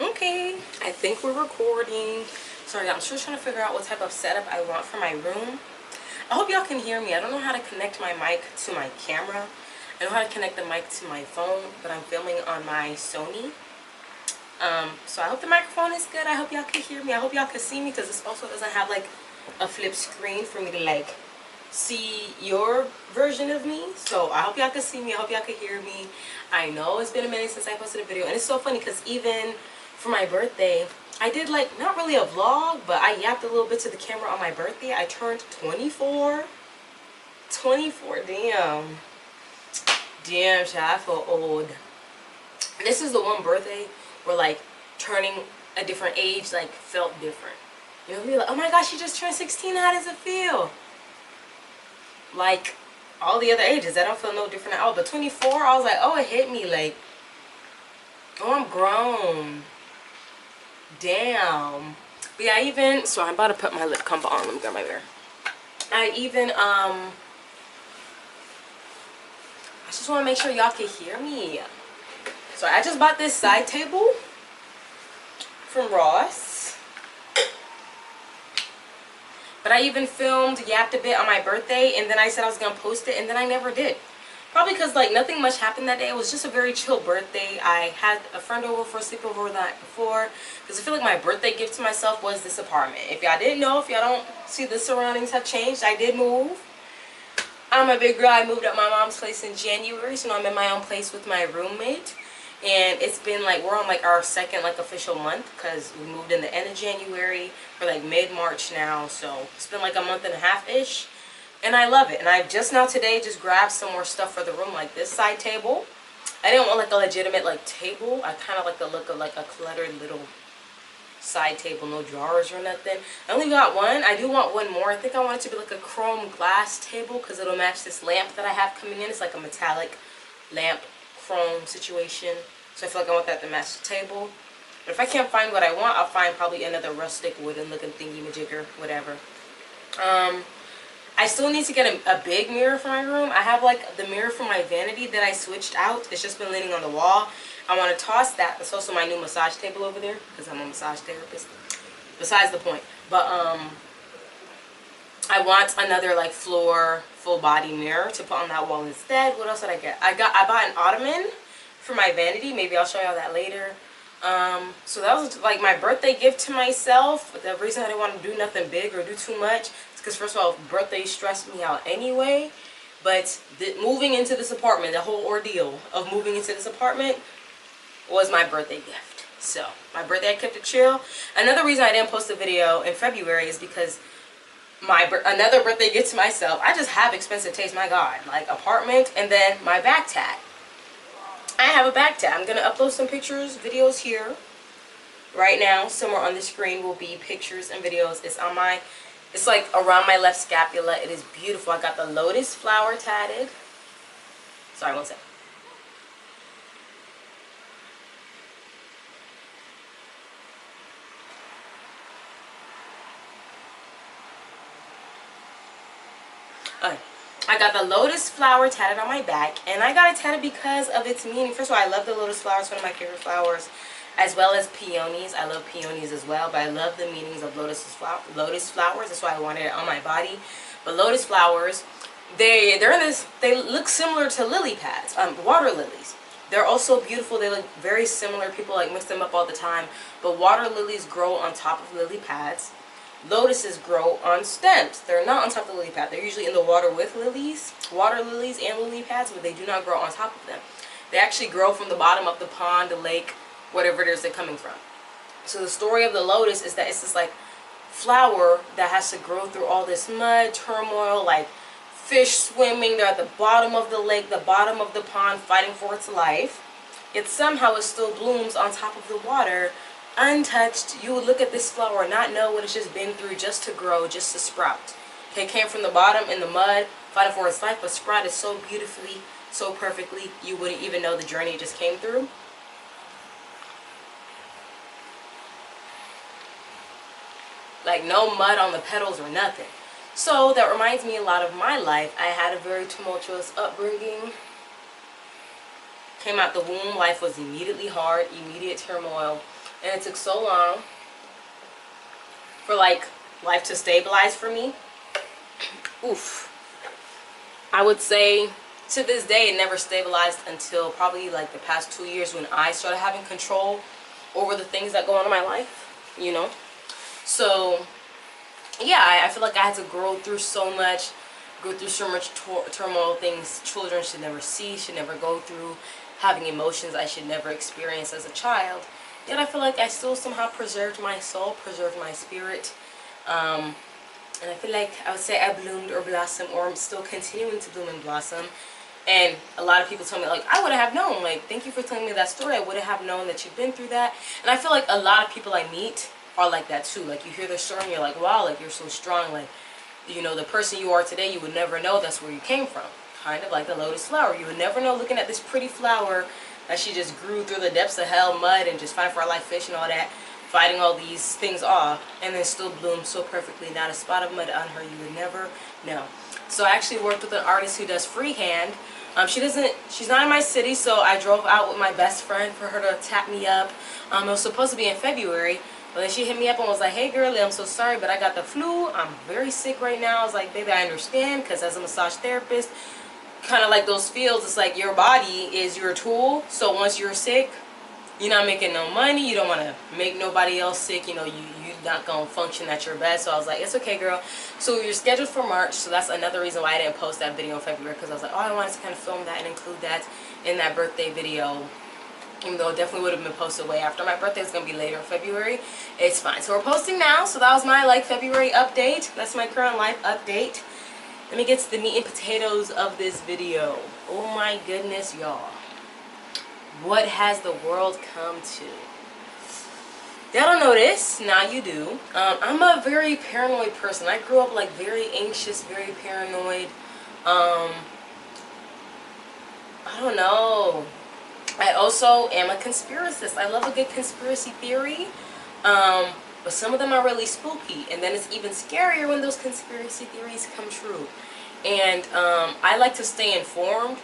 Okay, I think we're recording. Sorry, I'm still trying to figure out what type of setup I want for my room. I hope y'all can hear me. I don't know how to connect my mic to my camera. I know how to connect the mic to my phone, but I'm filming on my Sony. So I hope the microphone is good. I hope y'all can hear me. I hope y'all can see me because this also doesn't have like a flip screen for me to like see your version of me. So I hope y'all can see me. I hope y'all can hear me. I know it's been a minute since I posted a video, and it's so funny because even for my birthday, I did like not really a vlog, but I yapped a little bit to the camera on my birthday. I turned 24. 24, damn. Damn, child, I feel old. This is the one birthday where like turning a different age like felt different. You know what I mean? Like, oh my gosh, you just turned 16. How does it feel? Like all the other ages, I don't feel no different at all. But 24, I was like, oh, it hit me like, oh, I'm grown. Damn. But yeah, so I'm about to put my lip combo on. Let me grab my mirror. I just want to make sure y'all can hear me. So I just bought this side table from Ross. But I even yapped a bit on my birthday, and then I said I was going to post it, and then I never did. Probably because like nothing much happened that day. It was just a very chill birthday. I had a friend over for a sleepover the night before, because I feel like my birthday gift to myself was this apartment. If y'all didn't know, if y'all don't see, the surroundings have changed. I did move. I'm a big girl. I moved up my mom's place in January, so now I'm in my own place with my roommate. And it's been like, we're on like our second like official month, because we moved in the end of January. We're like mid-March now, so it's been like a month and a half-ish. And I love it. And I just now today just grabbed some more stuff for the room, like this side table. I didn't want like a legitimate like table. I kind of like the look of like a cluttered little side table, no drawers or nothing. I only got one. I do want one more. I think I want it to be like a chrome glass table because it'll match this lamp that I have coming in. It's like a metallic lamp chrome situation. So I feel like I want that to match the table. But if I can't find what I want, I'll find probably another rustic wooden looking thingy-majigger, whatever. I still need to get a big mirror for my room. I have like the mirror for my vanity that I switched out. It's just been leaning on the wall. I want to toss that. That's also my new massage table over there because I'm a massage therapist. Besides the point. But I want another like floor full body mirror to put on that wall instead. What else did I get? I bought an ottoman for my vanity. Maybe I'll show y'all that later. So that was like my birthday gift to myself. The reason I didn't want to do nothing big or do too much is because first of all, birthdays stressed me out anyway. But moving into this apartment, the whole ordeal of moving into this apartment was my birthday gift. So my birthday, I kept it chill. Another reason I didn't post a video in February is because another birthday gift to myself. I just have expensive taste, my God. Like apartment and then my back tat. I have a back tat. I'm going to upload some pictures, videos here. Right now, somewhere on the screen will be pictures and videos. It's like around my left scapula. It is beautiful. I got the lotus flower tatted. Sorry, one second. Okay. I got the lotus flower tatted on my back, and I got it tatted because of its meaning. First of all, I love the lotus flower. It's one of my favorite flowers, as well as peonies. I love peonies as well, but I love the meanings of lotus flowers. That's why I wanted it on my body. But lotus flowers, they look similar to lily pads, water lilies. They're also beautiful. They look very similar. People like mix them up all the time. But water lilies grow on top of lily pads. Lotuses grow on stems. They're not on top of the lily pad. They're usually in the water with lilies, water lilies and lily pads, but they do not grow on top of them. They actually grow from the bottom of the pond, the lake, whatever it is they're coming from. So the story of the lotus is that it's this like flower that has to grow through all this mud, turmoil, like fish swimming. They're at the bottom of the lake, the bottom of the pond, fighting for its life. Yet somehow it still blooms on top of the water, untouched. You would look at this flower and not know what it's just been through just to grow, just to sprout. It came from the bottom in the mud, fighting for its life, but sprouted so beautifully, so perfectly, you wouldn't even know the journey it just came through. Like no mud on the petals or nothing. So that reminds me a lot of my life. I had a very tumultuous upbringing. Came out the womb, life was immediately hard, immediate turmoil. And it took so long for like life to stabilize for me. Oof. I would say to this day it never stabilized until probably like the past 2 years when I started having control over the things that go on in my life, you know. So yeah, I feel like I had to grow through so much turmoil, things children should never see, should never go through, having emotions I should never experience as a child. Yet I feel like I still somehow preserved my soul, preserved my spirit. And I feel like I would say I bloomed or blossomed, or I'm still continuing to bloom and blossom. And a lot of people tell me, like, I wouldn't have known. Like, thank you for telling me that story. I wouldn't have known that you've been through that. And I feel like a lot of people I meet are like that too. Like, you hear their story and you're like, wow, like, you're so strong. Like, you know, the person you are today, you would never know that's where you came from. Kind of like the lotus flower. You would never know, looking at this pretty flower that she just grew through the depths of hell, mud, and just fighting for her life, fish and all that, fighting all these things off, and then still bloomed so perfectly, not a spot of mud on her. You would never know. So I actually worked with an artist who does freehand. She's not in my city, so I drove out with my best friend for her to tap me up. It was supposed to be in February, but then she hit me up and was like, hey girlie, I'm so sorry, but I got the flu. I'm very sick right now. I was like, baby, I understand, because as a massage therapist, kind of like those fields, it's like your body is your tool. So once you're sick, you're not making no money. You don't want to make nobody else sick. You know, you're not going to function at your best. So I was like, it's okay, girl. So you're scheduled for March. So that's another reason why I didn't post that video in February, because I was like, oh, I wanted to kind of film that and include that in that birthday video. Even though it definitely would have been posted way after my birthday. It's going to be later in February. It's fine. So we're posting now. So that was my like February update. That's my current life update. Let me get to the meat and potatoes of this video. Oh my goodness, y'all. What has the world come to? Y'all don't know this. Now you do. I'm a very paranoid person. I grew up like very anxious, very paranoid. I don't know. I also am a conspiracist. I love a good conspiracy theory. But some of them are really spooky. And then it's even scarier when those conspiracy theories come true. And I like to stay informed.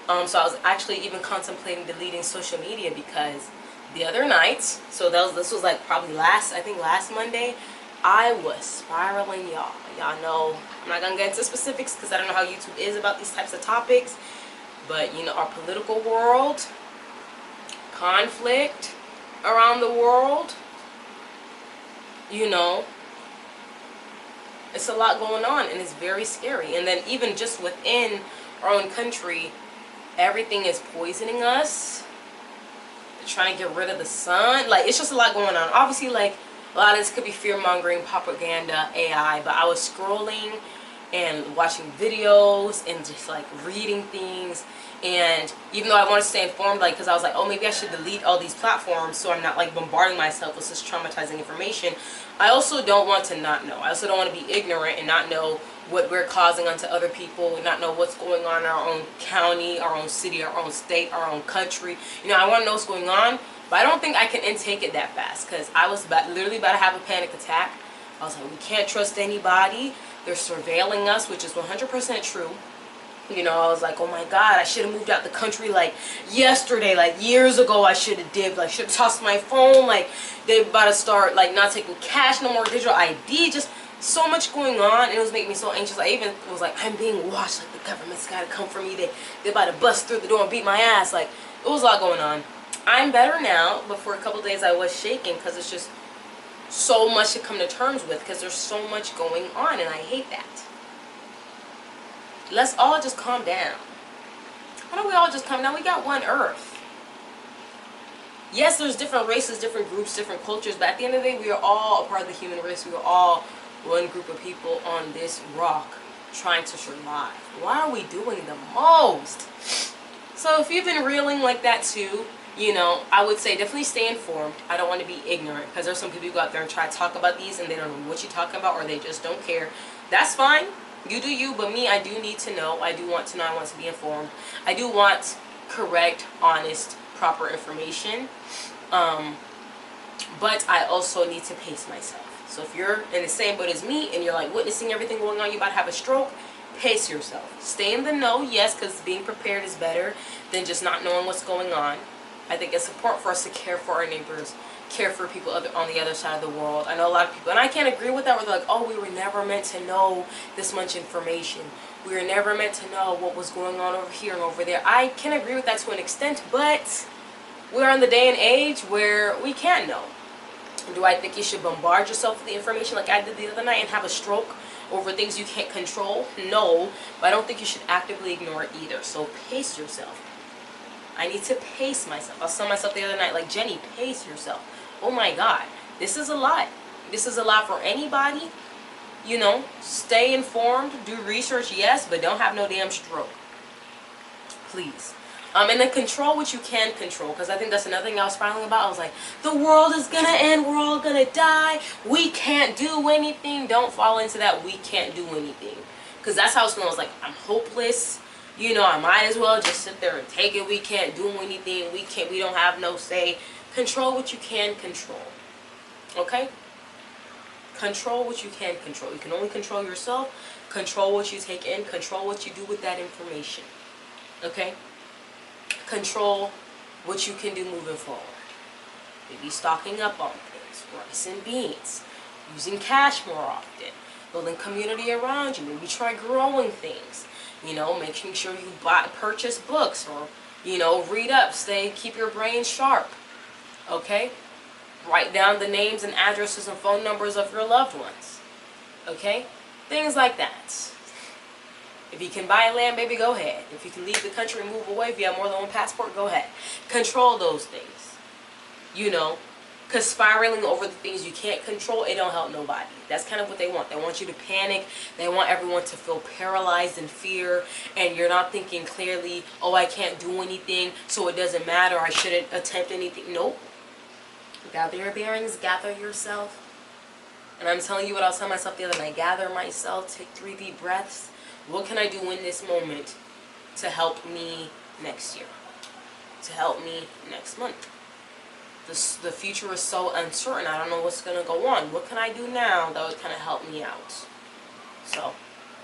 So I was actually even contemplating deleting social media, because the other night, so this was like probably last Monday, I was spiraling, y'all. Y'all know I'm not gonna get into specifics because I don't know how YouTube is about these types of topics, but you know, our political world, conflict around the world, you know, it's a lot going on and it's very scary. And then even just within our own country, everything is poisoning us. They're trying to get rid of the sun. Like, it's just a lot going on. Obviously, like, a lot of this could be fear-mongering, propaganda, AI. But I was scrolling and watching videos and just, like, reading things. And even though I want to stay informed, like, because I was like, oh, maybe I should delete all these platforms so I'm not, like, bombarding myself with such traumatizing information. I also don't want to not know. I also don't want to be ignorant and not know what we're causing onto other people, and not know what's going on in our own county, our own city, our own state, our own country. You know, I want to know what's going on, but I don't think I can intake it that fast, because I was literally about to have a panic attack. I was like, we can't trust anybody. They're surveilling us, which is 100% true. You know, I was like, oh my God, I should have moved out the country like yesterday, like years ago. I should have dipped, like should have tossed my phone. Like, they're about to start like not taking cash no more, digital ID, just so much going on. And it was making me so anxious. I even was like, I'm being watched, like the government's gotta come for me. They're about to bust through the door and beat my ass. Like, it was a lot going on. I'm better now, but for a couple days I was shaking because it's just so much to come to terms with, because there's so much going on and I hate that. Let's all just calm down. Why don't we all just calm down? We got one earth. Yes, there's different races, different groups, different cultures, but at the end of the day, we are all a part of the human race. We are all one group of people on this rock trying to survive. Why are we doing the most? So if you've been reeling like that too, you know, I would say definitely stay informed. I don't want to be ignorant, because there's some people who go out there and try to talk about these and they don't know what you're talking about, or they just don't care. That's fine. You do you, but me, I do need to know. I do want to know. I want to be informed. I do want correct, honest, proper information. But I also need to pace myself. So if you're in the same boat as me and you're like witnessing everything going on, you're about to have a stroke, pace yourself. Stay in the know, yes, because being prepared is better than just not knowing what's going on. I think it's important for us to care for our neighbors, care for people on the other side of the world. I know a lot of people, and I can't agree with that, where they're like, oh, we were never meant to know this much information. We were never meant to know what was going on over here and over there. I can agree with that to an extent, but we're in the day and age where we can know. Do I think you should bombard yourself with the information like I did the other night and have a stroke over things you can't control? No, but I don't think you should actively ignore it either. So pace yourself. I need to pace myself. I was telling myself the other night, like, Jenny, pace yourself. Oh my God, this is a lot. This is a lot for anybody. You know, stay informed, do research, yes, but don't have no damn stroke. Please. And then control what you can control, because I think that's another thing I was filing about. I was like, the world is going to end. We're all going to die. We can't do anything. Don't fall into that we can't do anything. Because that's how I was feeling. I was like, I'm hopeless. You know, I might as well just sit there and take it. We can't do anything. We don't have no say. Control what you can control. Okay? Control what you can control. You can only control yourself. Control what you take in. Control what you do with that information. Okay? Control what you can do moving forward. Maybe stocking up on things, rice and beans, using cash more often, building community around you. Maybe try growing things. You know, making sure you purchase books, or, you know, read up, keep your brain sharp. Okay? Write down the names and addresses and phone numbers of your loved ones. Okay? Things like that. If you can buy land, baby, go ahead. If you can leave the country and move away, if you have more than one passport, go ahead. Control those things. You know, because spiraling over the things you can't control, it don't help nobody. That's kind of what they want. They want you to panic. They want everyone to feel paralyzed in fear, and you're not thinking clearly, oh, I can't do anything, so it doesn't matter, I shouldn't attempt anything. Nope. Gather your bearings, gather yourself. And I'm telling you what I was telling myself the other night. Gather myself, take 3 deep breaths. What can I do in this moment to help me next year? To help me next month? The future is so uncertain. I don't know what's going to go on. What can I do now that would kind of help me out? So,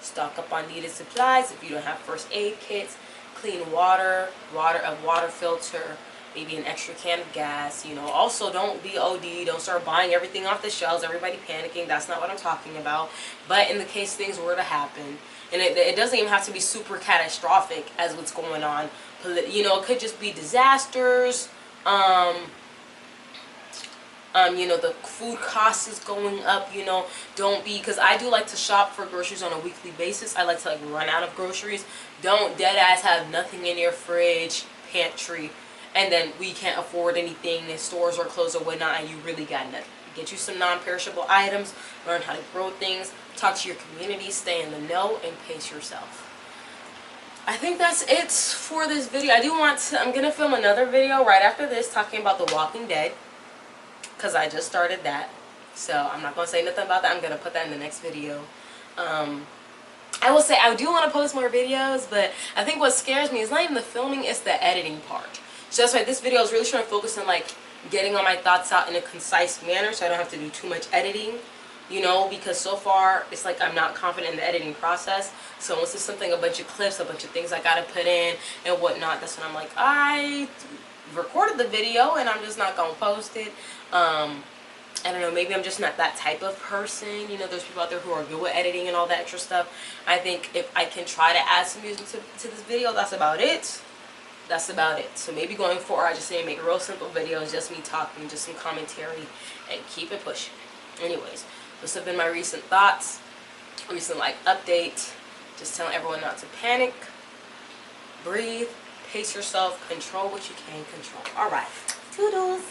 stock up on needed supplies. If you don't have first aid kits, clean water, a water filter, maybe an extra can of gas. You know, also don't be OD. Don't start buying everything off the shelves. Everybody panicking. That's not what I'm talking about. But in the case things were to happen, and it doesn't even have to be super catastrophic as what's going on. You know, it could just be disasters. You know, the food cost is going up. You know, don't be, because I do like to shop for groceries on a weekly basis. I like to like run out of groceries. Don't dead ass have nothing in your fridge, pantry, and then we can't afford anything and stores are closed or whatnot, and you really got nothing. Get you some non-perishable items, learn how to grow things, talk to your community, stay in the know, and pace yourself. I think that's it for this video. I'm going to film another video right after this talking about The Walking Dead, because I just started that. So I'm not going to say nothing about that. I'm going to put that in the next video. I will say I do want to post more videos, but I think what scares me is not even the filming, it's the editing part. So that's why this video is really trying to focus on like getting all my thoughts out in a concise manner, so I don't have to do too much editing, you know, because so far it's like I'm not confident in the editing process. So once it's something, a bunch of clips, a bunch of things I gotta put in and whatnot, that's when I'm like, I recorded the video and I'm just not gonna post it. I don't know, maybe I'm just not that type of person. You know, there's people out there who are good with editing and all that extra stuff. I think if I can try to add some music to this video, that's about it. That's about it. So maybe going forward, I just need to make real simple videos, just me talking, just some commentary, and keep it pushing. Anyways, those have been my recent thoughts, recent like update. Just telling everyone not to panic, breathe, pace yourself, control what you can control. All right, toodles.